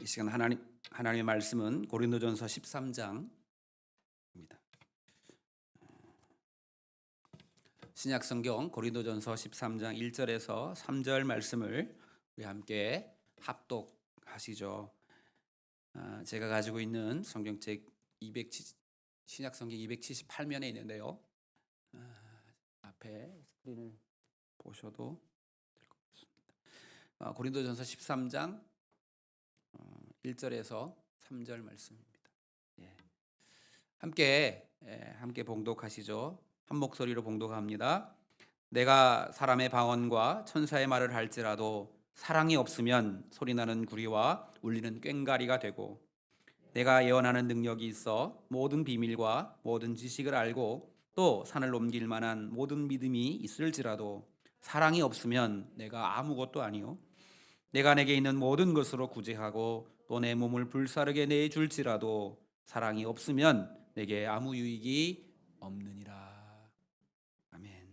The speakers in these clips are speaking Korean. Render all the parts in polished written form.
이 시간 하나님의 말씀은 고린도전서 13장입니다. 신약 성경 고린도전서 13장 1절에서 3절 말씀을 우리 함께 합독하시죠. 제가 가지고 있는 성경책 신약 성경 278면에 있는데요. 앞에 스크린을 보셔도 될 것 같습니다. 고린도전서 13장 1절에서 3절 말씀입니다. 함께 봉독하시죠. 한 목소리로 봉독합니다. 내가 사람의 방언과 천사의 말을 할지라도 사랑이 없으면 소리나는 구리와 울리는 꽹과리가 되고, 내가 예언하는 능력이 있어 모든 비밀과 모든 지식을 알고 또 산을 옮길 만한 모든 믿음이 있을지라도 사랑이 없으면 내가 아무것도 아니요, 내가 내게 있는 모든 것으로 구제하고 또 내 몸을 불사르게 내줄지라도 사랑이 없으면 내게 아무 유익이 없느니라. 아멘.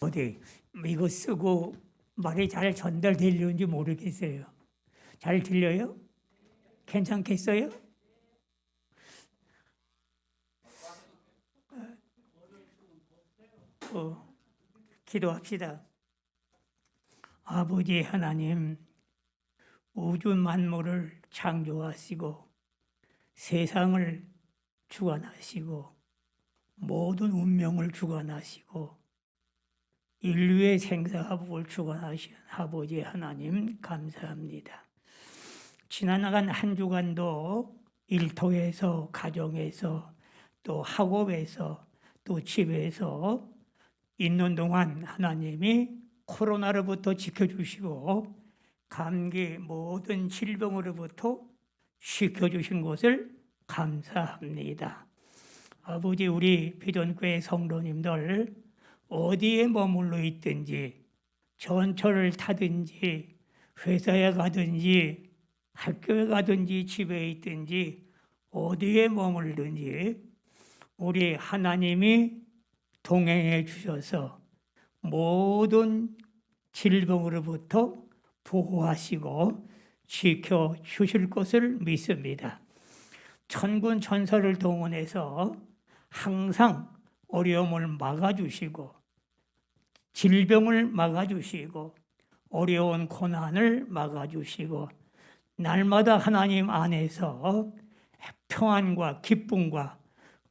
어디 이거 쓰고 말이 잘 전달되려는지 모르겠어요. 잘 들려요? 괜찮겠어요? 기도합시다. 아버지 하나님, 우주 만물을 창조하시고 세상을 주관하시고 모든 운명을 주관하시고 인류의 생사화복을 주관하신 아버지 하나님 감사합니다. 지나간 한 주간도 일터에서, 가정에서, 또 학업에서, 또 집에서 있는 동안 하나님이 코로나로부터 지켜주시고 감기 모든 질병으로부터 지켜주신 것을 감사합니다. 아버지, 우리 비전교회 성도님들 어디에 머물러 있든지, 전철을 타든지, 회사에 가든지, 학교에 가든지, 집에 있든지, 어디에 머물든지 우리 하나님이 동행해 주셔서 모든 질병으로부터 보호하시고 지켜주실 것을 믿습니다. 천군 천사를 동원해서 항상 어려움을 막아주시고 질병을 막아주시고 어려운 고난을 막아주시고 날마다 하나님 안에서 평안과 기쁨과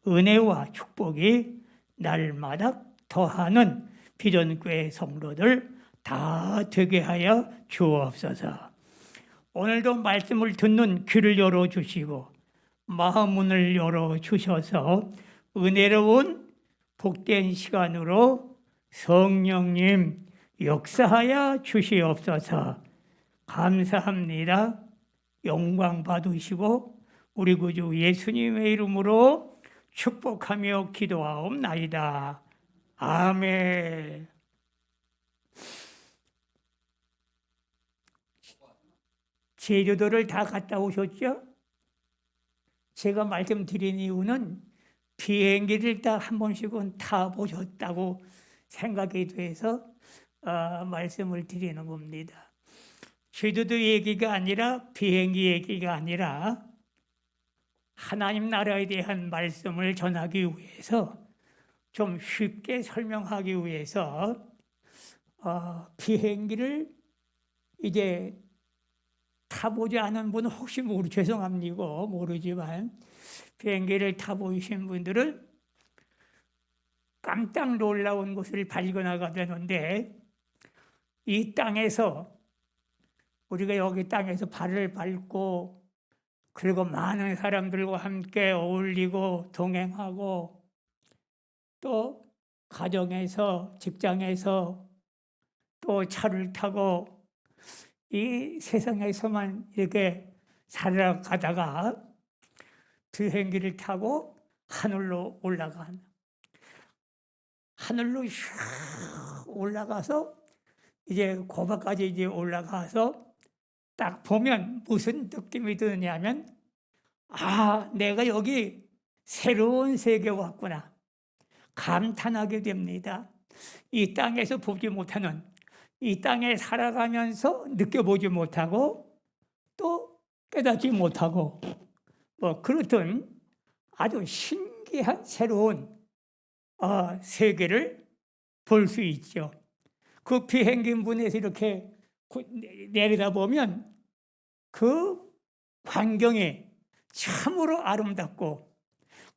은혜와 축복이 날마다 더하는 비전교회 성도들 다 되게 하여 주옵소서. 오늘도 말씀을 듣는 귀를 열어주시고 마음문을 열어주셔서 은혜로운 복된 시간으로 성령님 역사하여 주시옵소서. 감사합니다. 영광 받으시고 우리 구주 예수님의 이름으로 축복하며 기도하옵나이다. 아멘. 제주도를 다 갔다 오셨죠? 제가 말씀드린 이유는 비행기를 다 한 번씩은 타보셨다고 생각이 돼서 말씀을 드리는 겁니다. 제주도 얘기가 아니라 비행기 얘기가 아니라 하나님 나라에 대한 말씀을 전하기 위해서 좀 쉽게 설명하기 위해서 비행기를 이제 타보지 않은 분은 혹시 죄송합니다. 모르지만 비행기를 타보신 분들은 깜짝 놀라운 것을 발견하게 되는데, 이 땅에서 우리가 여기 땅에서 발을 밟고 그리고 많은 사람들과 함께 어울리고 동행하고 또 가정에서, 직장에서 또 차를 타고 이 세상에서만 이렇게 살아가다가 비행기를 타고 하늘로 올라가서 이제 고바까지 이제 올라가서 딱 보면 무슨 느낌이 드냐면, 내가 여기 새로운 세계에 왔구나 감탄하게 됩니다. 이 땅에서 보지 못하는, 이 땅에 살아가면서 느껴보지 못하고 또 깨닫지 못하고 뭐 그렇던 아주 신기한 새로운 세계를 볼 수 있죠. 그 비행기 문에서 이렇게 내려다보면 그 광경이 참으로 아름답고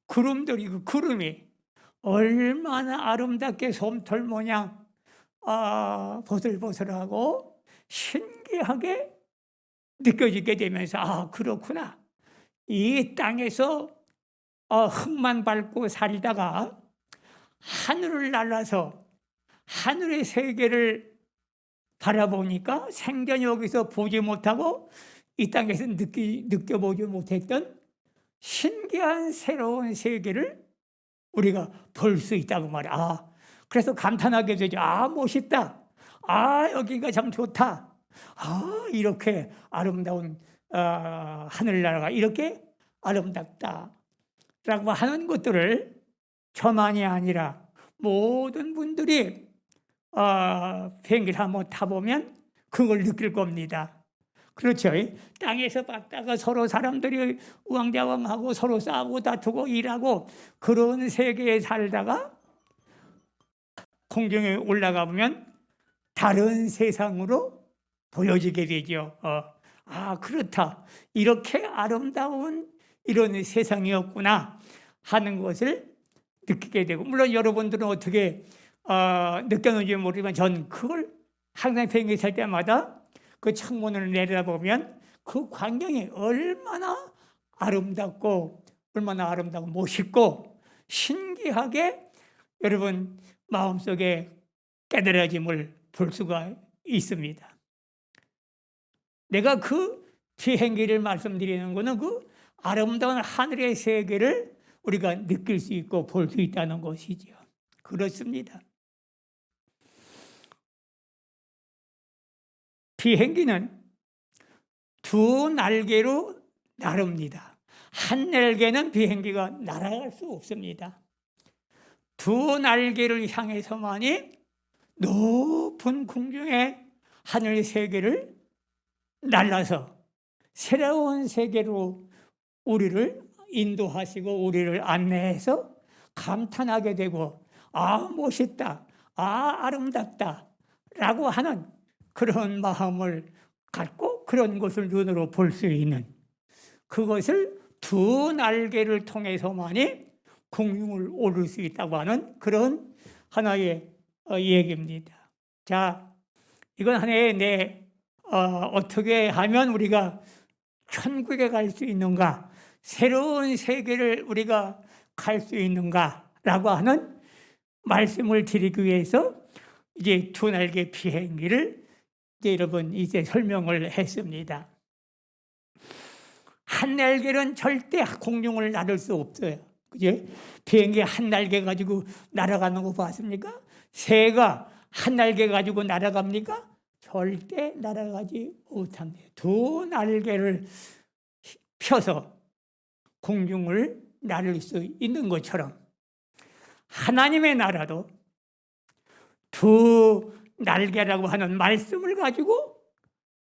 구름들이 그 구름이 얼마나 아름답게 솜털 모양 보슬보슬하고 신기하게 느껴지게 되면서 그렇구나. 이 땅에서 흙만 밟고 살다가 하늘을 날아서 하늘의 세계를 바라보니까 생전 여기서 보지 못하고 이 땅에서 느껴보지 못했던 신기한 새로운 세계를 우리가 볼 수 있다고 말이야. 그래서 감탄하게 되죠. 멋있다. 여기가 참 좋다. 이렇게 아름다운 하늘나라가 이렇게 아름답다. 라고 하는 것들을 저만이 아니라 모든 분들이 비행기를 한번 타보면 그걸 느낄 겁니다. 그렇죠. 땅에서 봤다가 서로 사람들이 우왕좌왕하고 서로 싸우고 다투고 일하고 그런 세계에 살다가 공중에 올라가 보면 다른 세상으로 보여지게 되죠. 그렇다. 이렇게 아름다운 이런 세상이었구나 하는 것을 느끼게 되고, 물론 여러분들은 어떻게 느꼈는지 모르지만 전 그걸 항상 비행기 탈 때마다 그 창문을 내려다보면 그 광경이 얼마나 아름답고 멋있고 신기하게 여러분 마음속에 깨달아짐을 볼 수가 있습니다. 내가 그 비행기를 말씀드리는 것은 그 아름다운 하늘의 세계를 우리가 느낄 수 있고 볼 수 있다는 것이죠. 그렇습니다. 비행기는 두 날개로 나릅니다. 한 날개는 비행기가 날아갈 수 없습니다. 두 날개를 향해서만이 높은 공중의 하늘 세계를 날아서 새로운 세계로 우리를 인도하시고 우리를 안내해서 감탄하게 되고 멋있다, 아름답다 라고 하는 그런 마음을 갖고 그런 것을 눈으로 볼 수 있는, 그것을 두 날개를 통해서만이 공중을 오를 수 있다고 하는 그런 하나의 얘기입니다. 자, 이건 하나의 어떻게 하면 우리가 천국에 갈 수 있는가, 새로운 세계를 우리가 갈 수 있는가라고 하는 말씀을 드리기 위해서 이제 두 날개 비행기를 여러분 이제 설명을 했습니다. 한 날개는 절대 공중을 나를 수 없어요. 그죠? 비행기 한 날개 가지고 날아가는 거 봤습니까? 새가 한 날개 가지고 날아갑니까? 절대 날아가지 못합니다. 두 날개를 펴서 공중을 나를 수 있는 것처럼 하나님의 나라도 두 날개라고 하는 말씀을 가지고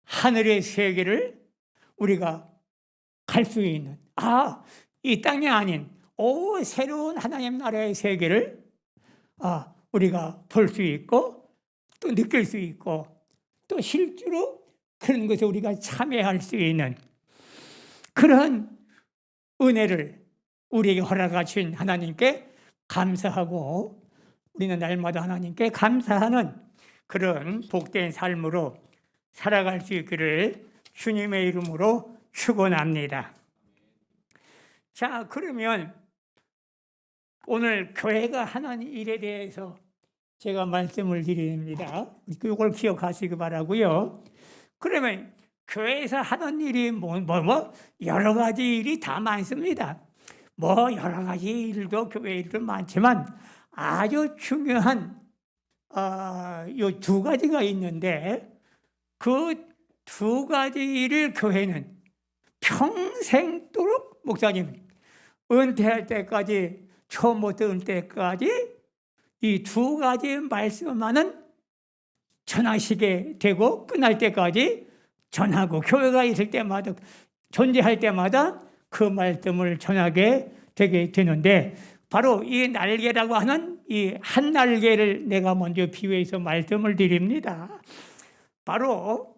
하늘의 세계를 우리가 갈 수 있는, 이 땅이 아닌 새로운 하나님 나라의 세계를 우리가 볼 수 있고 또 느낄 수 있고 또 실제로 그런 것에 우리가 참여할 수 있는 그런 은혜를 우리에게 허락하신 하나님께 감사하고 우리는 날마다 하나님께 감사하는 그런 복된 삶으로 살아갈 수 있기를 주님의 이름으로 축원합니다. 자, 그러면 오늘 교회가 하는 일에 대해서 제가 말씀을 드립니다. 이걸 기억하시기 바라고요. 그러면 교회에서 하는 일이 여러 가지 일이 다 많습니다. 여러 가지 일도 교회 일도 많지만 아주 중요한 요 두 가지가 있는데 그 두 가지 일을 교회는 평생도록 목사님 은퇴할 때까지 처음부터 은퇴까지 이 두 가지 말씀만은 전하시게 되고 끝날 때까지 전하고 교회가 있을 때마다 존재할 때마다 그 말씀을 전하게 되게 되는데 바로 이 날개라고 하는 이 한 날개를 내가 먼저 비유해서 말씀을 드립니다. 바로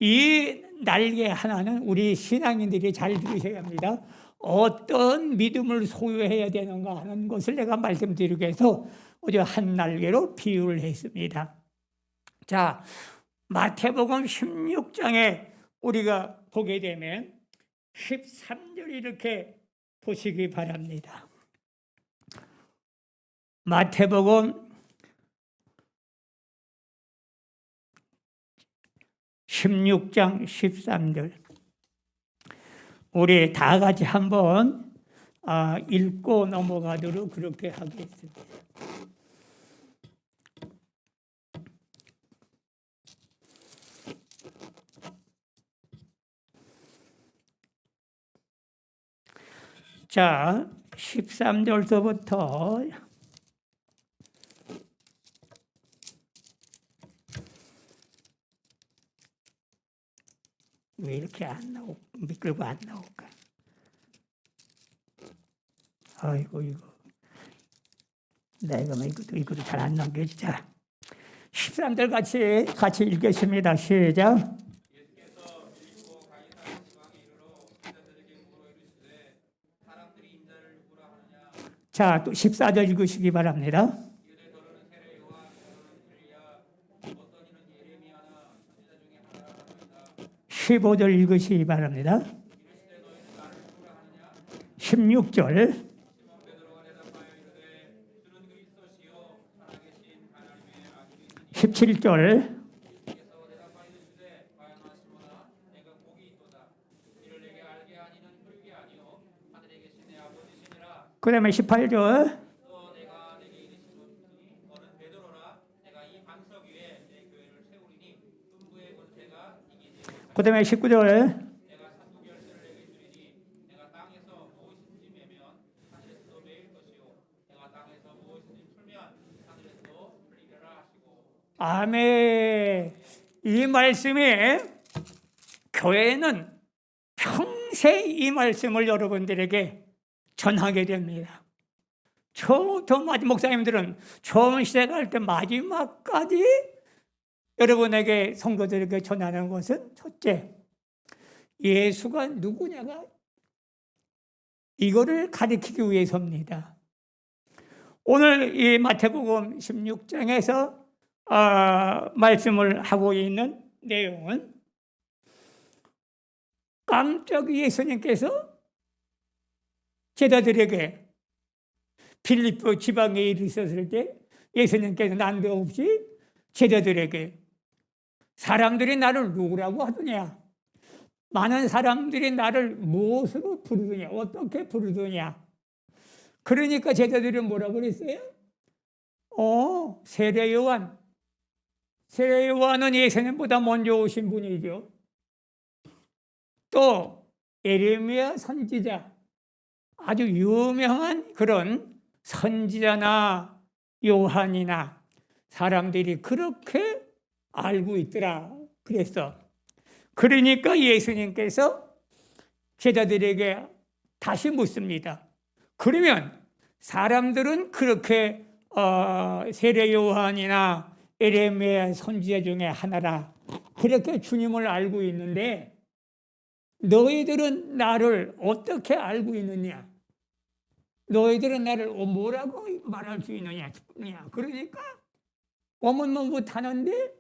이 날개 하나는 우리 신앙인들이 잘 들으셔야 합니다. 어떤 믿음을 소유해야 되는가 하는 것을 내가 말씀드리기 위해서 어제 한 날개로 비유를 했습니다. 자, 마태복음 16장에 우리가 보게 되면 13절 이렇게 보시기 바랍니다. 마태복음 16장 13절 우리 다 같이 한번 읽고 넘어가도록 그렇게 하겠습니다. 자, 13절서부터 왜 이렇게 안 나오고 미끌고 안 나올까? 아이고 이거 내가 이것도 잘 안 나오게 진짜. 13절 같이 읽겠습니다. 시작. 자, 또 14절 읽으시기 바랍니다. 15절 읽으시기 바랍니다. 16절 17절 그 다음에 18절 그 다음에 19절 아멘. 이 말씀에 교회는 평생 이 말씀을 여러분들에게 전하게 됩니다. 처음부터 목사님들은 처음 시작할 때 마지막까지 여러분에게 성도들에게 전하는 것은 첫째, 예수가 누구냐가 이거를 가리키기 위해서입니다. 오늘 이 마태복음 16장에서 말씀을 하고 있는 내용은 깜짝 예수님께서 제자들에게 빌립보 지방에 이르셨을 때 예수님께서 난데없이 제자들에게 사람들이 나를 누구라고 하더냐? 많은 사람들이 나를 무엇으로 부르더냐? 어떻게 부르더냐? 그러니까 제자들이 뭐라고 그랬어요? 세례 요한. 세례 요한은 예수님보다 먼저 오신 분이죠. 또 에레미야 선지자. 아주 유명한 그런 선지자나 요한이나 사람들이 그렇게 알고 있더라. 그랬어. 그러니까 예수님께서 제자들에게 다시 묻습니다. 그러면 사람들은 그렇게 세례 요한이나 에레미야 선지자 중에 하나라. 그렇게 주님을 알고 있는데 너희들은 나를 어떻게 알고 있느냐? 너희들은 나를 뭐라고 말할 수 있느냐? 그러니까 못하는데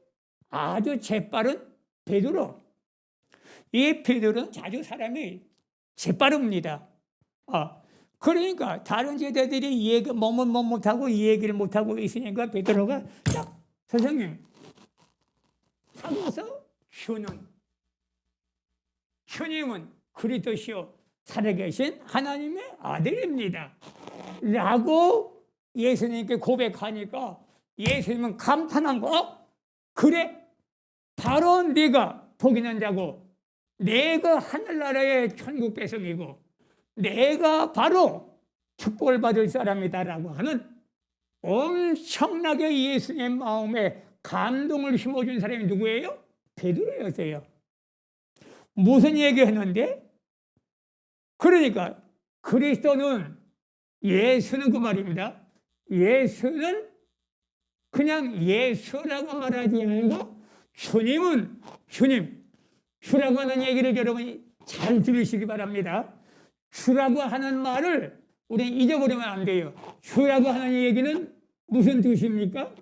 아주 재빠른 베드로. 이 베드로는 자주 사람이 재빠릅니다. 그러니까 다른 제자들이 이 얘기 못하고 이 얘기를 못하고 있으니까 베드로가 딱 선생님 하고서 주님은 그리스도시요 살아계신 하나님의 아들입니다 라고 예수님께 고백하니까 예수님은 감탄한 거 그래 바로 네가 복 있는 자고 내가 하늘나라의 천국 백성이고 내가 바로 축복을 받을 사람이다라고 하는 엄청나게 예수님 마음에 감동을 심어준 사람이 누구예요? 베드로였어요. 무슨 얘기했는데 그러니까 그리스도는 예수는 그 말입니다. 예수는 그냥 예수라고 말하지 않고 주님은 주님, 주라고 하는 얘기를 여러분이 잘 들으시기 바랍니다. 주라고 하는 말을 우리 잊어버리면 안 돼요. 주라고 하는 얘기는 무슨 뜻입니까?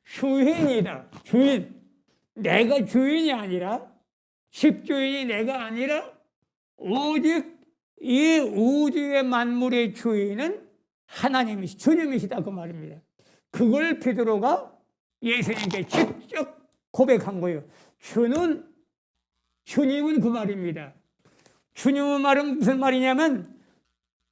주인이다. 주인. 내가 주인이 아니라, 집주인이 내가 아니라 오직 이 우주의 만물의 주인은 하나님이시, 주님이시다 그 말입니다. 그걸 베드로가 예수님께 직접 고백한 거예요. 주님은 그 말입니다. 주님의 말은 무슨 말이냐면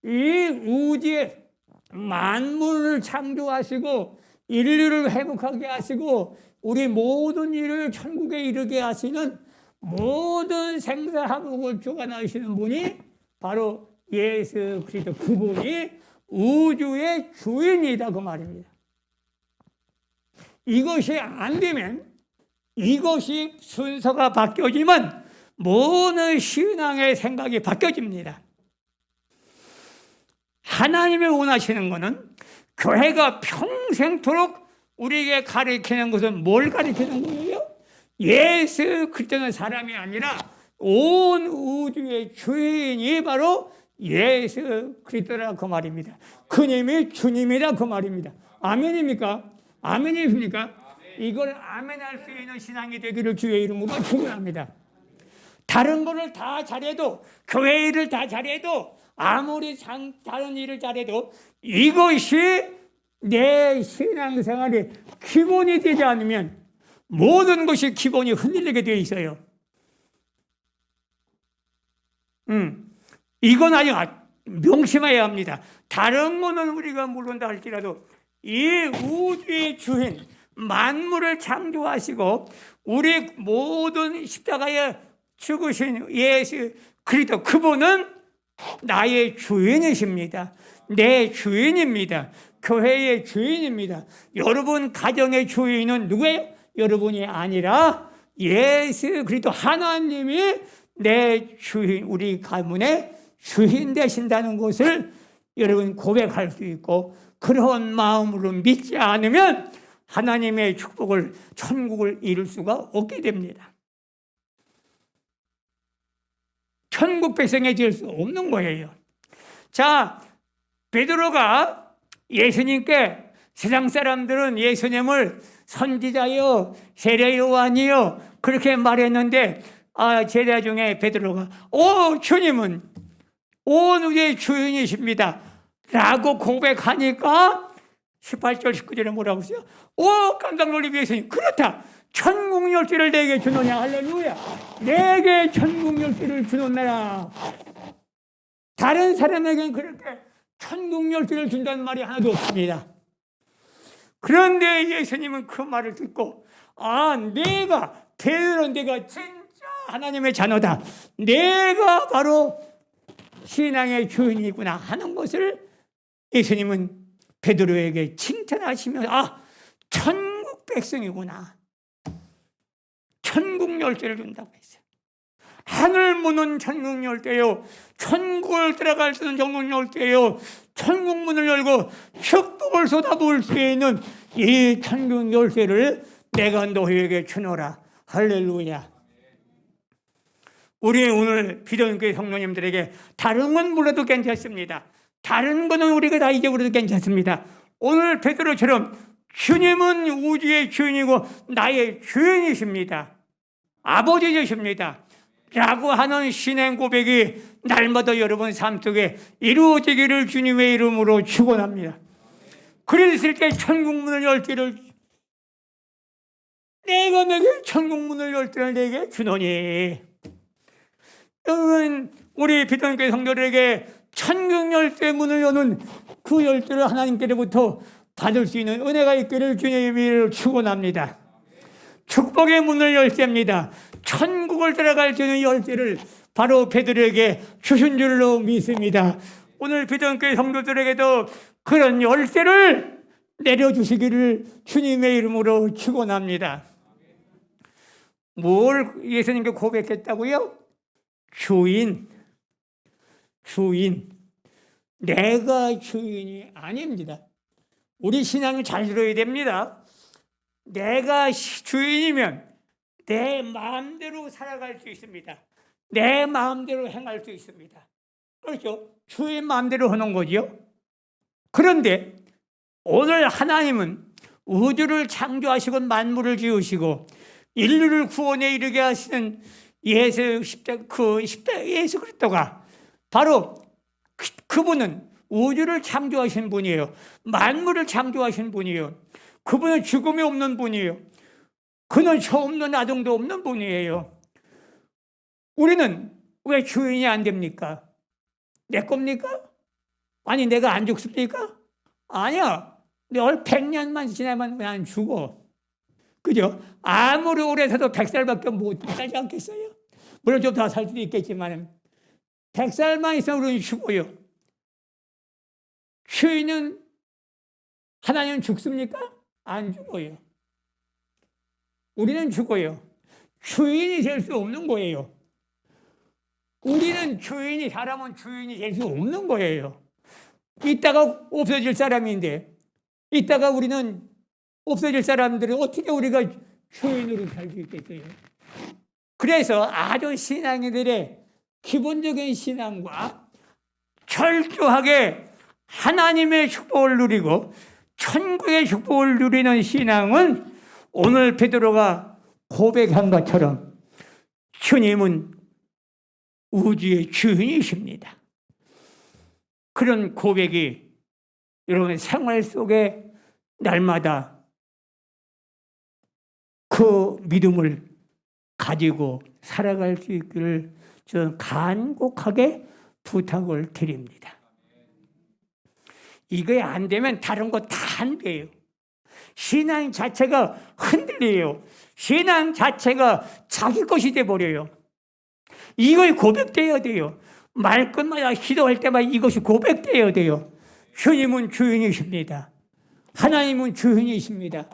이 우주의 만물을 창조하시고 인류를 회복하게 하시고 우리 모든 일을 천국에 이르게 하시는 모든 생사화복을 주관하시는 분이 바로 예수 그리스도, 그분이 우주의 주인이다 그 말입니다. 이것이 안 되면, 이것이 순서가 바뀌어지면 모든 신앙의 생각이 바뀌어집니다. 하나님이 원하시는 것은 교회가 평생토록 우리에게 가르치는 것은 뭘 가르치는 거예요? 예수 그리스도는 사람이 아니라 온 우주의 주인이 바로 예수 그리스도라 그 말입니다. 그님이 주님이라 그 말입니다. 아멘입니까? 아멘입니까? 이걸 아멘할 수 있는 신앙이 되기를 주의 이름으로 축원합니다. 다른 거를 다 잘해도, 교회 일을 다 잘해도, 아무리 다른 일을 잘해도 이것이 내 신앙생활의 기본이 되지 않으면 모든 것이 기본이 흔들리게 되어 있어요. 이건 아주 명심해야 합니다. 다른 거는 우리가 모른다 할지라도 이 우주의 주인, 만물을 창조하시고 우리 모든 십자가에 죽으신 예수 그리스도, 그분은 나의 주인이십니다. 내 주인입니다. 교회의 주인입니다. 여러분 가정의 주인은 누구예요? 여러분이 아니라 예수 그리스도 하나님이 내 주인, 우리 가문의 주인 되신다는 것을 여러분 고백할 수 있고, 그런 마음으로 믿지 않으면 하나님의 축복을, 천국을 이룰 수가 없게 됩니다. 천국 백성이 될 수 없는 거예요. 자, 베드로가 예수님께, 세상 사람들은 예수님을 선지자요, 세례 요한이요 그렇게 말했는데, 제자 중에 베드로가 주님은 온 우주의 주인이십니다 라고 고백하니까 18절 19절에 뭐라고 했어요? 깜짝 놀리게 예수님, 그렇다, 천국 열쇠를 내게 주노냐. 할렐루야. 내게 천국 열쇠를 주노라. 다른 사람에게는 그렇게 천국 열쇠를 준다는 말이 하나도 없습니다. 그런데 예수님은 그 말을 듣고 베드로, 내가 진짜 하나님의 자녀다, 내가 바로 신앙의 주인이구나 하는 것을 예수님은 베드로에게 칭찬하시며 천국 백성이구나, 천국 열쇠를 준다고 했어요. 하늘 문은 천국 열쇠요, 천국을 들어갈 수 있는 천국 열쇠요, 천국 문을 열고 축복을 쏟아부을 수 있는 이 천국 열쇠를 내가 너희에게 주노라. 할렐루야. 우리 오늘 비전교회 성도님들에게 다른 건 몰라도 괜찮습니다. 다른 거는 우리가 다 잊어버려도 괜찮습니다. 오늘 베드로처럼 주님은 우주의 주인이고 나의 주인이십니다, 아버지 되십니다 라고 하는 신앙 고백이 날마다 여러분 삶 속에 이루어지기를 주님의 이름으로 축원합니다. 그랬을 때 천국 문을 열 때를, 내가 내게 천국 문을 열 때를 내게 주노니. 여러분, 우리 비전교회 성도들에게 천국 열쇠 문을 여는 그 열쇠를 하나님께로부터 받을 수 있는 은혜가 있기를 주님을 축원합니다. 축복의 문을 열쇠입니다. 천국을 들어갈 수 있는 열쇠를 바로 베드로에게 주신 줄로 믿습니다. 오늘 비전교회 성도들에게도 그런 열쇠를 내려주시기를 주님의 이름으로 축원합니다. 뭘 예수님께 고백했다고요? 주인. 주인, 내가 주인이 아닙니다. 우리 신앙을 잘 들어야 됩니다. 내가 주인이면 내 마음대로 살아갈 수 있습니다. 내 마음대로 행할 수 있습니다. 그렇죠? 주인 마음대로 하는 거죠. 그런데 오늘 하나님은 우주를 창조하시고 만물을 지으시고 인류를 구원에 이르게 하시는 예수 그리스도가 바로 그분은 우주를 창조하신 분이에요. 만물을 창조하신 분이에요. 그분은 죽음이 없는 분이에요. 그는 저 없는 아동도 없는 분이에요. 우리는 왜 주인이 안 됩니까? 내 겁니까? 아니 내가 안 죽습니까? 아니야. 늘 100년만 지나면 왜 안 죽어? 그죠? 아무리 오래 살도 100살밖에 못 살지 않겠어요? 물론 좀 더 살 수도 있겠지만 100살만 있으면 우리는 죽어요. 주인은 하나님은 죽습니까? 안 죽어요. 우리는 죽어요. 주인이 될 수 없는 거예요. 우리는 사람은 주인이 될 수 없는 거예요. 이따가 없어질 사람인데, 이따가 우리는 없어질 사람들은 어떻게 우리가 주인으로 살 수 있겠어요? 그래서 아주 신앙인들의 기본적인 신앙과 철저하게 하나님의 축복을 누리고 천국의 축복을 누리는 신앙은 오늘 베드로가 고백한 것처럼 주님은 우주의 주인이십니다. 그런 고백이 여러분의 생활 속에 날마다 그 믿음을 가지고 살아갈 수 있기를 저는 간곡하게 부탁을 드립니다. 이게 안 되면 다른 거 다 안 돼요. 신앙 자체가 흔들려요. 신앙 자체가 자기 것이 돼버려요. 이걸 고백돼야 돼요. 말끝마다 기도할 때마다 이것이 고백돼야 돼요. 주님은 주인이십니다. 하나님은 주인이십니다.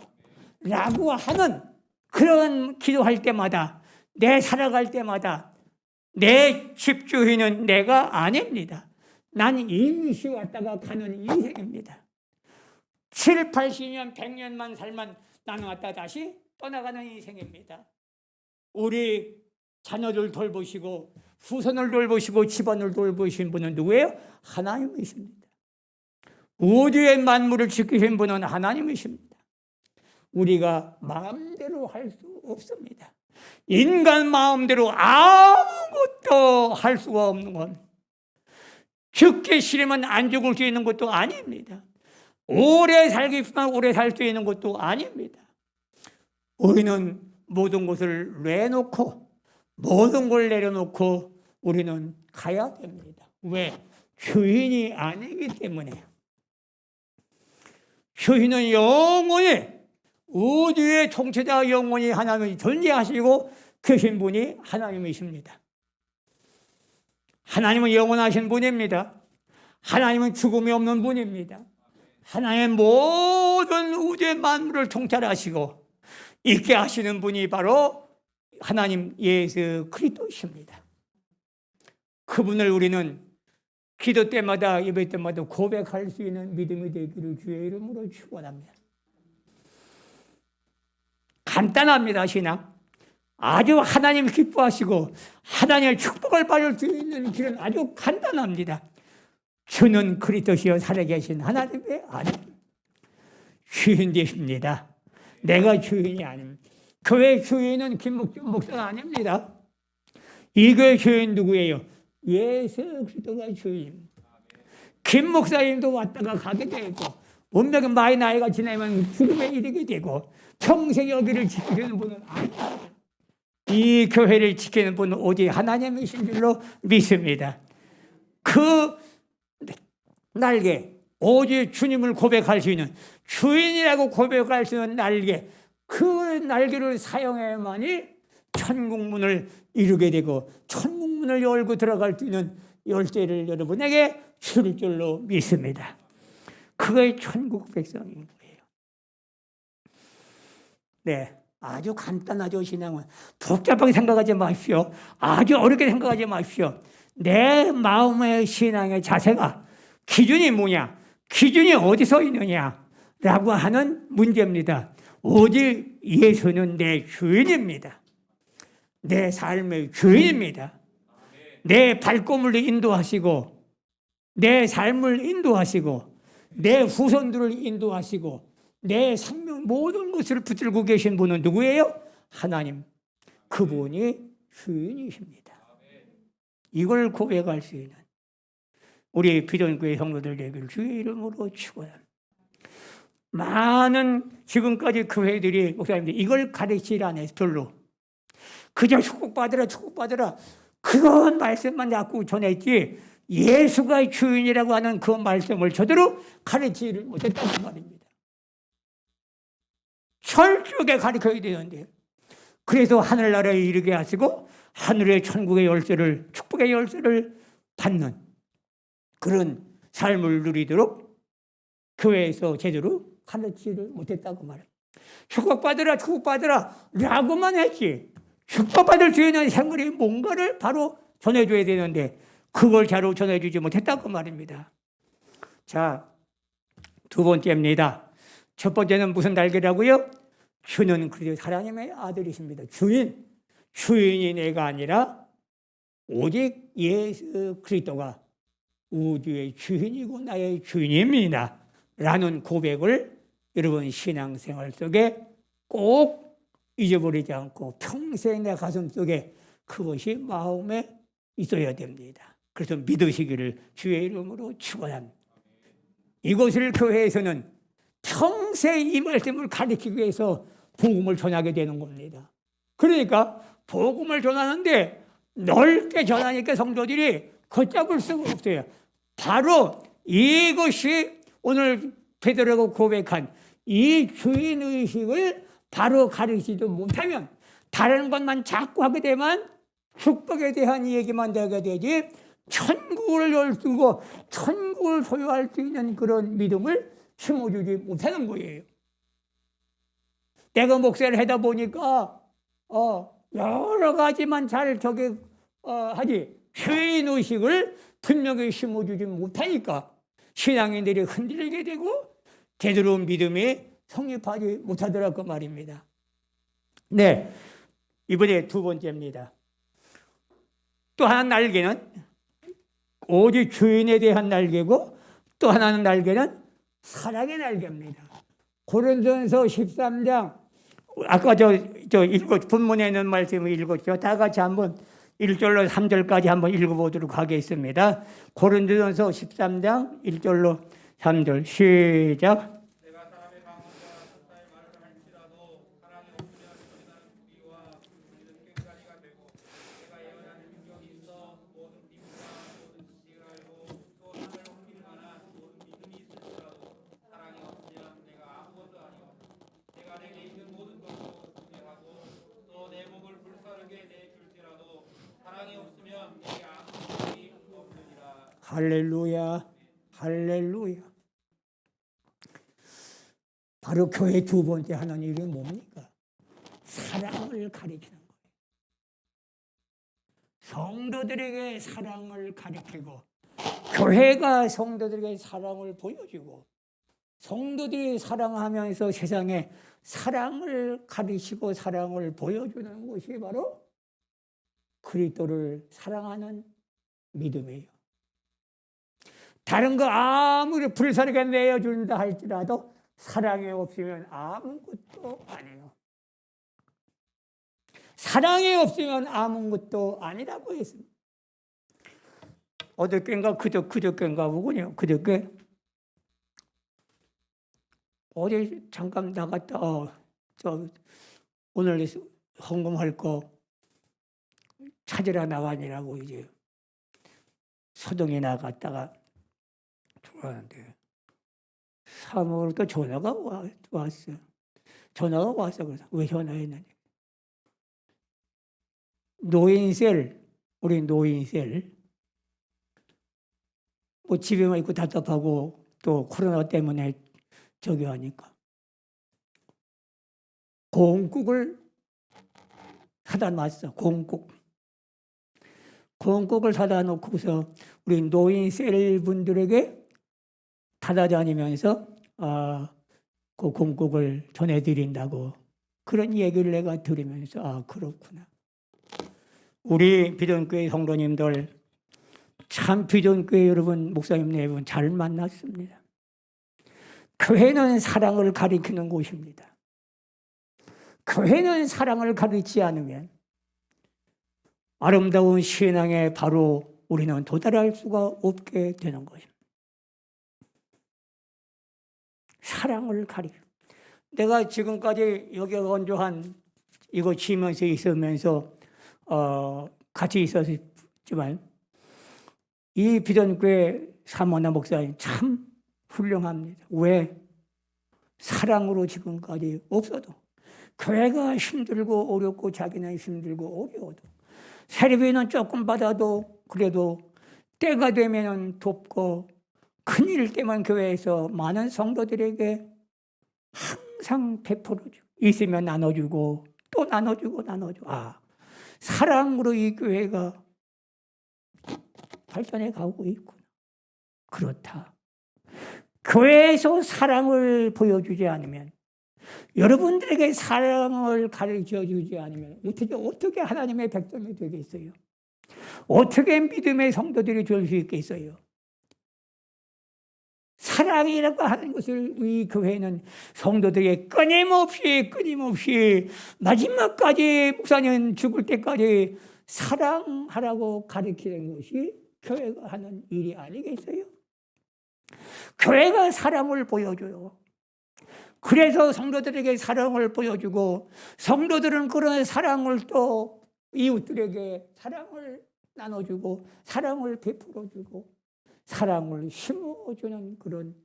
라고 하는 그런 기도할 때마다 내 살아갈 때마다 내 집주인은 내가 아닙니다. 난 임시 왔다가 가는 인생입니다. 7, 80년, 100년만 살면 나는 왔다 다시 떠나가는 인생입니다. 우리 자녀들 돌보시고 후손을 돌보시고 집안을 돌보신 분은 누구예요? 하나님이십니다. 우주의 만물을 지키신 분은 하나님이십니다. 우리가 마음대로 할 수 없습니다. 인간 마음대로 아무것도 할 수가 없는 건 죽기 싫으면 안 죽을 수 있는 것도 아닙니다. 오래 살기 싶으면 오래 살 수 있는 것도 아닙니다. 우리는 모든 것을 내놓고 모든 걸 내려놓고 우리는 가야 됩니다. 왜? 주인이 아니기 때문에. 주인은 영원히 우주의 통치자 영원히 하나님이 존재하시고 계신 분이 하나님이십니다. 하나님은 영원하신 분입니다. 하나님은 죽음이 없는 분입니다. 하나님은 모든 우주의 만물을 통찰하시고 있게 하시는 분이 바로 하나님 예수 그리스도이십니다. 그분을 우리는 기도 때마다 예배 때마다 고백할 수 있는 믿음이 되기를 주의 이름으로 축원합니다. 간단합니다. 신앙. 아주 하나님 기뻐하시고 하나님의 축복을 받을 수 있는 길은 아주 간단합니다. 주는 그리스도시여 살아계신 하나님의 아들 주인 되십니다. 내가 주인이 아닙니다. 교회 주인은 김목준 목사가 아닙니다. 이 교회 주인 누구예요? 예수 그리스도가 주인. 김 목사님도 왔다가 가게 되고 운명은 많이 나이가 지나면 죽음에 이르게 되고 평생 여기를 지키는 분은 아닙니다. 이 교회를 지키는 분은 오직 하나님이신 줄로 믿습니다. 그 날개, 오직 주님을 고백할 수 있는 주인이라고 고백할 수 있는 날개, 그 날개를 사용해야만이 천국문을 이루게 되고 천국문을 열고 들어갈 수 있는 열쇠를 여러분에게 줄 줄로 믿습니다. 그게 천국 백성인 거예요. 네, 아주 간단하죠. 신앙은 복잡하게 생각하지 마십시오. 아주 어렵게 생각하지 마십시오. 내 마음의 신앙의 자세가 기준이 뭐냐? 기준이 어디서 있느냐? 라고 하는 문제입니다. 오직 예수는 내 주인입니다. 내 삶의 주인입니다. 내 발걸음을 인도하시고 내 삶을 인도하시고 내 후손들을 인도하시고 내 생명 모든 것을 붙들고 계신 분은 누구예요? 하나님. 그분이 주인이십니다. 이걸 고백할 수 있는 우리 비전교회 성도들 되길 주의 이름으로 축원합니다. 많은 지금까지 교회들이 목사님들 이걸 가르치지 않아요. 별로. 그저 축복받으라 축복받으라 그런 말씀만 자꾸 전했지 예수가 주인이라고 하는 그 말씀을 제대로 가르치지를 못했다는 말입니다. 철저하게 가르쳐야 되는데 그래서 하늘나라에 이르게 하시고 하늘의 천국의 열쇠를 축복의 열쇠를 받는 그런 삶을 누리도록 교회에서 제대로 가르치지를 못했다고 말해요. 축복받으라 축복받으라 라고만 했지 축복받을 수 있는 생활이 뭔가를 바로 전해줘야 되는데 그걸 바로 전해주지 못했다고 말입니다. 자, 두 번째입니다. 첫 번째는 무슨 날개라고요? 주는 그리스도 하나님의 아들이십니다. 주인이 내가 아니라 오직 예수 그리스도가 우주의 주인이고 나의 주인입니다. 라는 고백을 여러분 신앙생활 속에 꼭 잊어버리지 않고 평생 내 가슴 속에 그것이 마음에 있어야 됩니다. 그래서 믿으시기를 주의 이름으로 축원합니다. 이것을 교회에서는 평생 이 말씀을 가르치기 위해서 복음을 전하게 되는 겁니다. 그러니까 복음을 전하는데 넓게 전하니까 성도들이 걷잡을 수가 없어요. 바로 이것이 오늘 베드로가 고백한 이 주인의식을 바로 가르치지 못하면 다른 것만 자꾸 하게 되면 축복에 대한 얘기만 되게 되지 천국을 열두고 천국을 소유할 수 있는 그런 믿음을 심어주지 못하는 거예요. 내가 목사를 하다 보니까 여러 가지만 잘 하지 주인의식을 분명히 심어주지 못하니까 신앙인들이 흔들리게 되고 제대로 믿음이 성립하지 못하더라고 말입니다. 네, 이번에 두 번째입니다. 또 하나 날개는 오직 주인에 대한 날개고 또 하나는 날개는 사랑의 날개입니다. 고린도전서 13장 아까 저 본문에 있는 말씀을 읽었죠. 다 같이 한번 1절로 3절까지 한번 읽어보도록 하겠습니다. 고린도전서 13장 1절로 3절 시작. 내가 사람의 방언과 천사의 말을 할지라도 사랑이 없으면 소리나는 구리와 울리는 꽹과리가 되고 내가 예언하는 능력이 있어 모든 비밀과 모든 지식을 알고 또 하늘 옮길 만한 모든 믿음이 있을지라도 사랑이 없으면 내가 아무것도 아니오. 내가 내게 있는 모든 것도 분배하고 또 내 목을 불사르게 내줄지라도 사랑이 없으면 내게 아무 소용이 없느니라. 할렐루야, 할렐루야. 바로 교회 두 번째 하는 일이 뭡니까? 사랑을 가르치는 거예요. 성도들에게 사랑을 가르치고 교회가 성도들에게 사랑을 보여주고 성도들이 사랑하면서 세상에 사랑을 가르치고 사랑을 보여주는 것이 바로 그리스도를 사랑하는 믿음이에요. 다른 거 아무리 불사르게 내어준다 할지라도 사랑이 없으면 아무것도 아니에요. 사랑이 없으면 아무것도 아니라고 했습니다. 어저께인가 그저께인가 보군요. 그저께 어디 잠깐 나갔다 오늘 헌금할 거 찾으러 나가니라고 이제 서동에 나갔다가 들어왔는데 사무로 또 전화가 왔어. 전화가 왔어. 그래서 왜 전화했느냐. 우리 노인셀 뭐 집에만 있고 답답하고 또 코로나 때문에 저기 하니까 공국을 사다 놨어. 공국 공국을 사다 놓고서 우리 노인 셀 분들에게 찾아다니면서 그 공국을 전해드린다고 그런 얘기를 내가 들으면서 그렇구나. 우리 비전교회 성도님들 참 비전교회 여러분 목사님 네 분 잘 만났습니다. 교회는 사랑을 가리키는 곳입니다. 교회는 사랑을 가리키지 않으면 아름다운 신앙에 바로 우리는 도달할 수가 없게 되는 것입니다. 사랑을 가리켜. 내가 지금까지 여기 건조한 이거 지면서 있으면서 같이 있었지만 이 비전교회 사모나 목사님 참 훌륭합니다. 왜? 사랑으로 지금까지 없어도 교회가 힘들고 어렵고 자기는 힘들고 어려워도 세례비는 조금 받아도 그래도 때가 되면 돕고 큰일 때만 교회에서 많은 성도들에게 항상 베풀어주고 있으면 나눠주고 또 나눠주고 사랑으로 이 교회가 발전해 가고 있구나. 그렇다. 교회에서 사랑을 보여주지 않으면 여러분들에게 사랑을 가르쳐 주지 않으면 어떻게 하나님의 백성이 되겠어요? 어떻게 믿음의 성도들이 될 수 있겠어요? 사랑이라고 하는 것을 우리 교회는 성도들에게 끊임없이 마지막까지 목사님 죽을 때까지 사랑하라고 가르치는 것이 교회가 하는 일이 아니겠어요? 교회가 사랑을 보여줘요. 그래서 성도들에게 사랑을 보여주고 성도들은 그런 사랑을 또 이웃들에게 사랑을 나눠주고 사랑을 베풀어주고 사랑을 심어주는 그런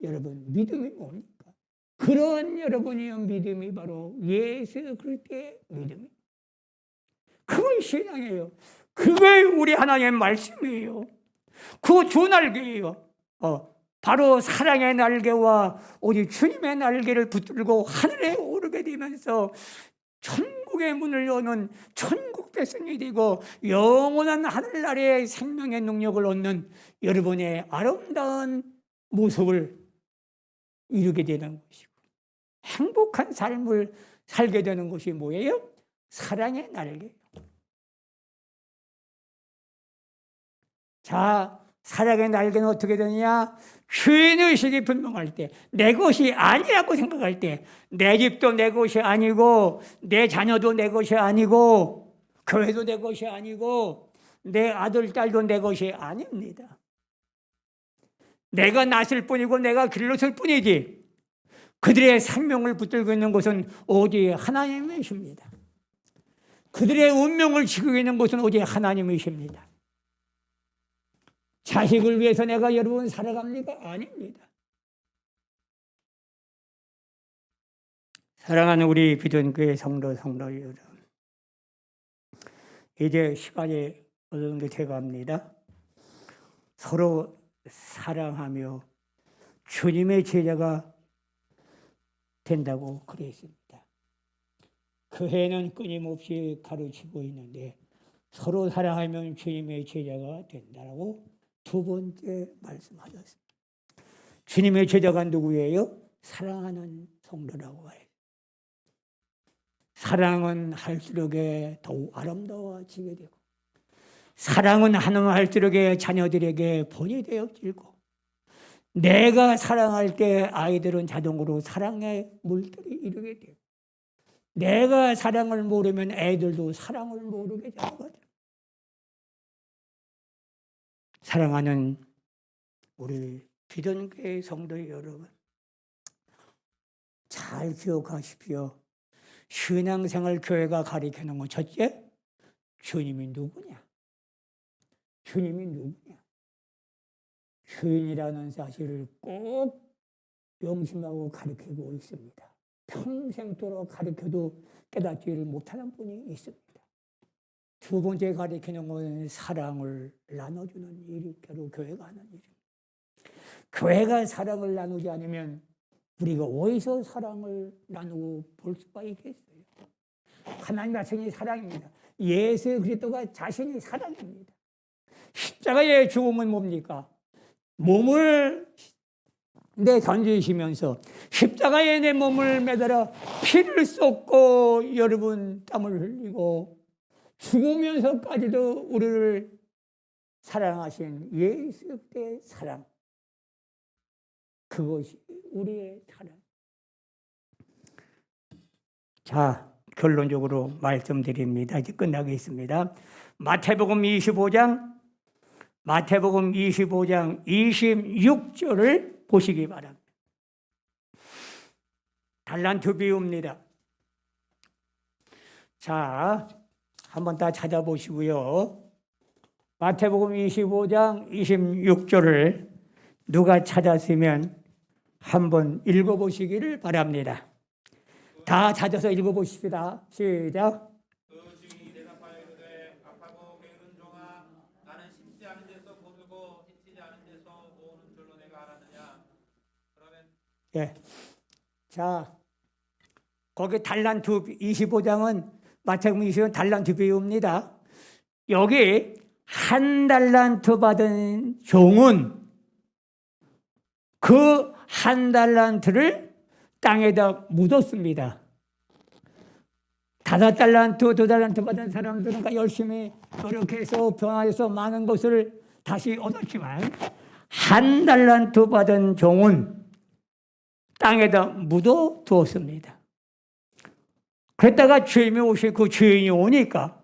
여러분 믿음이 뭡니까? 그런 여러분의 믿음이 바로 예수 그리스도의 믿음이에요. 그건 신앙이에요. 그게 우리 하나님의 말씀이에요. 그 두 날개예요. 바로 사랑의 날개와 우리 주님의 날개를 붙들고 하늘에 오르게 되면서 천국의 문을 여는 천국 백성이 되고 영원한 하늘나라의 생명의 능력을 얻는 여러분의 아름다운 모습을 이루게 되는 것이고 행복한 삶을 살게 되는 것이 뭐예요? 사랑의 날개예요. 자, 사랑의 날개는 어떻게 되느냐? 죄의식이 분명할 때, 내 것이 아니라고 생각할 때, 내 집도 내 것이 아니고, 내 자녀도 내 것이 아니고, 교회도 내 것이 아니고, 내 아들, 딸도 내 것이 아닙니다. 내가 낳았을 뿐이고, 내가 길렀을 뿐이지, 그들의 생명을 붙들고 있는 것은 오직 하나님이십니다. 그들의 운명을 지키고 있는 것은 오직 하나님이십니다. 자식을 위해서 내가 여러분 살아갑니까? 아닙니다. 사랑하는 우리 비전교회 성도 여러분, 이제 시간이 어느 정도 돼갑니다. 서로 사랑하며 주님의 제자가 된다고 그랬습니다. 교회는 끊임없이 가르치고 있는데 서로 사랑하면 주님의 제자가 된다고 두 번째 말씀하셨습니다. 주님의 제자가 누구예요? 사랑하는 성도라고 해요. 사랑은 할수록에 더욱 아름다워지게 되고 사랑은 하는 할수록에 자녀들에게 본이 되어지고 내가 사랑할 때 아이들은 자동으로 사랑의 물들이 이루게 되고 내가 사랑을 모르면 애들도 사랑을 모르게 되는 거죠. 사랑하는 우리 비전교회 성도 여러분, 잘 기억하십시오. 신앙생활 교회가 가리키는 건 첫째, 주님이 누구냐? 주님이 누구냐? 주인이라는 사실을 꼭 명심하고 가르치고 있습니다. 평생도록 가르쳐도 깨닫지를 못하는 분이 있습니다. 두 번째 가르치는 건 사랑을 나눠주는 일이 바로 교회가 하는 일입니다. 교회가 사랑을 나누지 않으면 우리가 어디서 사랑을 나누고 볼 수가 있겠어요? 하나님 말씀이 사랑입니다. 예수 그리스도가 자신이 사랑입니다. 십자가의 죽음은 뭡니까? 몸을 던지시면서 십자가에 내 몸을 매달아 피를 쏟고 여러분 땀을 흘리고 죽으면서까지도 우리를 사랑하신 예수 그리스도의 사랑, 그것이 우리의 사랑. 자, 결론적으로 말씀드립니다. 이제 끝나겠습니다. 마태복음 25장 26절을 보시기 바랍니다. 달란트 비유입니다. 자, 한번 다 찾아보시고요. 마태복음 25장 26절을 누가 찾았으면 한번 읽어보시기를 바랍니다. 다 찾아서 읽어보십시다. 시작. 그 주인이 대답하여 이르되 악하고 게으른 종아, 나는 심지 않은 데서 거두고 해치지 않은 데서 모으는 줄로 내가 알았느냐. 그러면 예. 자, 거기 달란트 25장은 마태복음 25장 달란트 비유입니다. 여기 한 달란트 받은 종은 그 한 달란트를 땅에다 묻었습니다. 5달란트, 2달란트 받은 사람들은 열심히 노력해서 변화해서 많은 것을 다시 얻었지만 한 달란트 받은 종은 땅에다 묻어 두었습니다. 그랬다가 주인이 그 주인이 오니까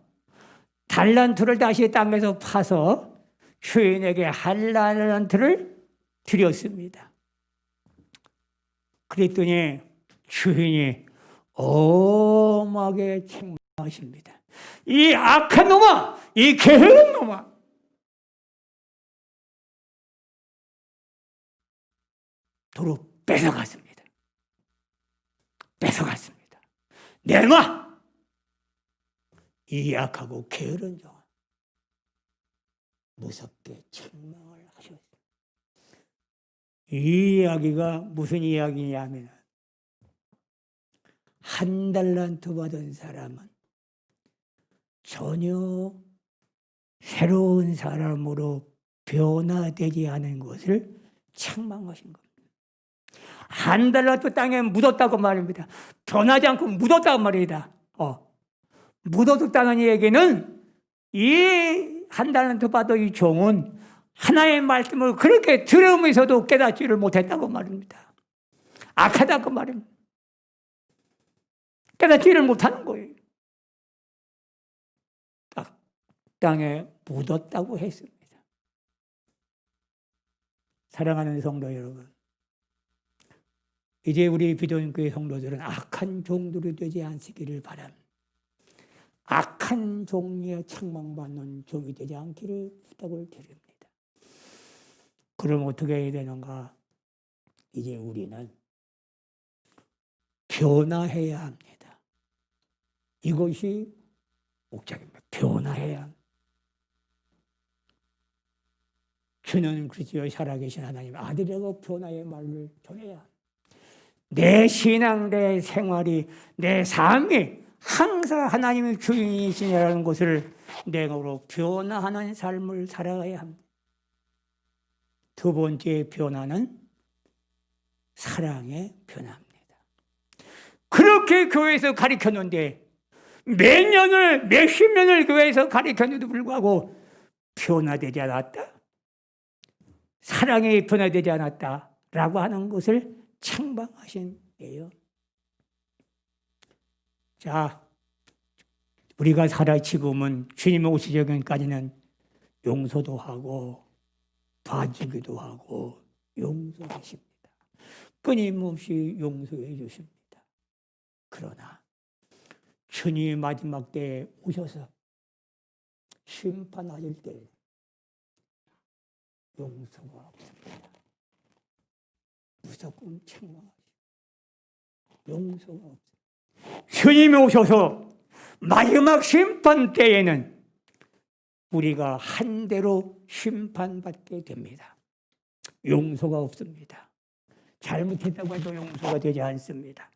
달란트를 다시 땅에서 파서 주인에게 한 달란트를 드렸습니다. 그랬더니 주인이 엄하게 책망하십니다. 이 악한 놈아, 이 게으른 놈아, 도로 뺏어갔습니다. 내놔! 이 악하고 게으른 종아, 무섭게 책망을 하셨습니다. 이 이야기가 무슨 이야기냐면 한 달란트 받은 사람은 전혀 새로운 사람으로 변화되지 않은 것을 책망하신 겁니다. 한 달란트 땅에 묻었다고 말입니다. 변하지 않고 묻었다고 말입니다. 묻어뒀다는 얘기는 이 한 달란트 받은 이 종은 하나의 말씀을 그렇게 들으면서도 깨닫지를 못했다고 말입니다. 악하다고 말입니다. 깨닫지를 못하는 거예요. 땅에 묻었다고 했습니다. 사랑하는 성도 여러분, 이제 우리 비전교회 성도들은 악한 종들이 되지 않기를 바랍니다. 악한 종에 책망받는 종이 되지 않기를 부탁을 드립니다. 그럼 어떻게 해야 되는가? 이제 우리는 변화해야 합니다. 이것이 목적입니다. 변화해야 합니다. 주는 그리스도의 살아계신 하나님 아들이라고 변화의 말을 전해야 합니다. 내 신앙, 내 생활이, 내 삶이 항상 하나님의 주인이시라는 것을 내가로 변화하는 삶을 살아가야 합니다. 두 번째 변화는 사랑의 변화입니다. 그렇게 교회에서 가르쳤는데 몇십 년을 교회에서 가르쳤는데도 불구하고 변화되지 않았다. 사랑이 변화되지 않았다라고 하는 것을 책망하신 거예요. 자, 우리가 살아 지금은 주님 오시기 전까지는 용서도 하고 봐주기도 하고 용서하십니다. 끊임없이 용서해 주십니다. 그러나 주님이 마지막 때에 오셔서 심판하실 때 용서가 없습니다. 무조건 책망하십니다. 용서가 없습니다. 주님이 오셔서 마지막 심판 때에는 우리가 한 대로 심판받게 됩니다. 용서가 없습니다. 잘못했다고 해도 용서가 되지 않습니다.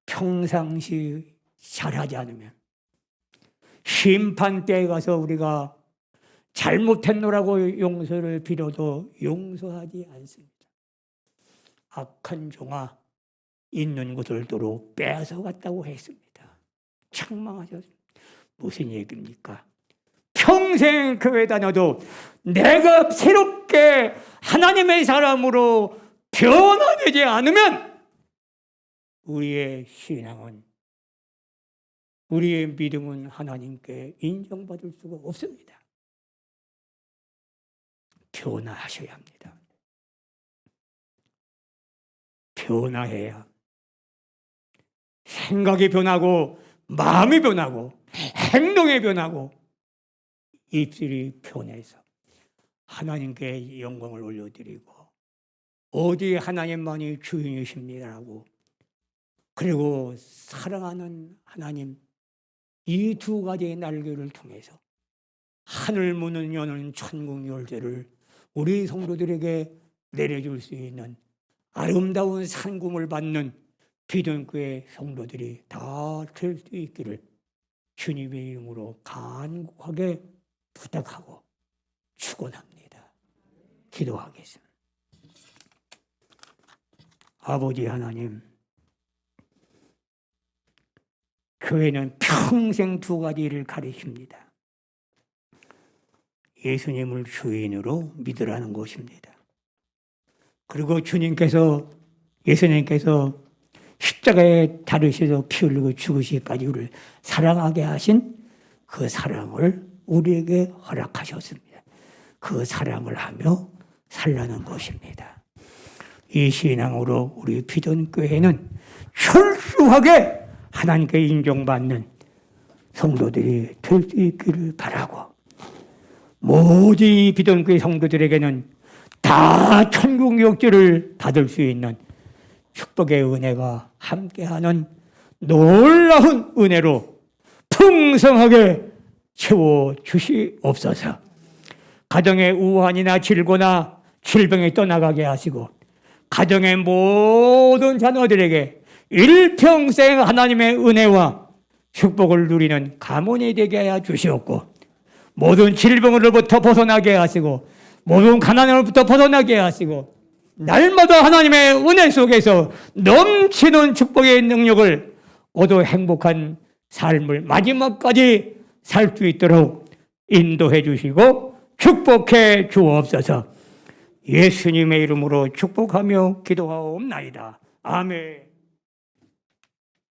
평상시 잘하지 않으면 심판 때에 가서 우리가 잘못했노라고 용서를 빌어도 용서하지 않습니다. 악한 종아 있는 곳을 도로 뺏어갔다고 했습니다. 책망하셨습니다. 무슨 얘기입니까? 평생 교회 다녀도 내가 새롭게 하나님의 사람으로 변화되지 않으면 우리의 신앙은, 우리의 믿음은 하나님께 인정받을 수가 없습니다. 변화하셔야 합니다. 변화해야 생각이 변하고 마음이 변하고 행동이 변하고 입술이 변해서 하나님께 영광을 올려드리고 오직 하나님만이 주인이십니다라고, 그리고 사랑하는 하나님, 이 두 가지의 날개를 통해서 하늘 문을 여는 천국 열쇠를 우리 성도들에게 내려줄 수 있는 아름다운 상금을 받는 비전교회 성도들이 다 될 수 있기를 주님의 이름으로 간곡하게 부탁하고 축원합니다. 기도하겠습니다. 아버지 하나님, 교회는 평생 두 가지를 가르칩니다. 예수님을 주인으로 믿으라는 것입니다. 그리고 예수님께서 십자가에 달으셔서 피 흘리고 죽으시기까지 우리를 사랑하게 하신 그 사랑을 우리에게 허락하셨습니다. 그 사랑을 하며 살라는 것입니다. 이 신앙으로 우리 비전교회는 철저하게 하나님께 인정받는 성도들이 될 수 있기를 바라고, 모든 이 비전교회 성도들에게는 다 천국 역주를 받을 수 있는 축복의 은혜가 함께하는 놀라운 은혜로 풍성하게 채워주시옵소서. 가정의 우환이나 질고나 질병이 떠나가게 하시고 가정의 모든 자녀들에게 일평생 하나님의 은혜와 축복을 누리는 가문이 되게 하여 주시옵고, 모든 질병으로부터 벗어나게 하시고 모든 가난으로부터 벗어나게 하시고 날마다 하나님의 은혜 속에서 넘치는 축복의 능력을 얻어 행복한 삶을 마지막까지 살 수 있도록 인도해 주시고 축복해 주옵소서. 예수님의 이름으로 축복하며 기도하옵나이다. 아멘.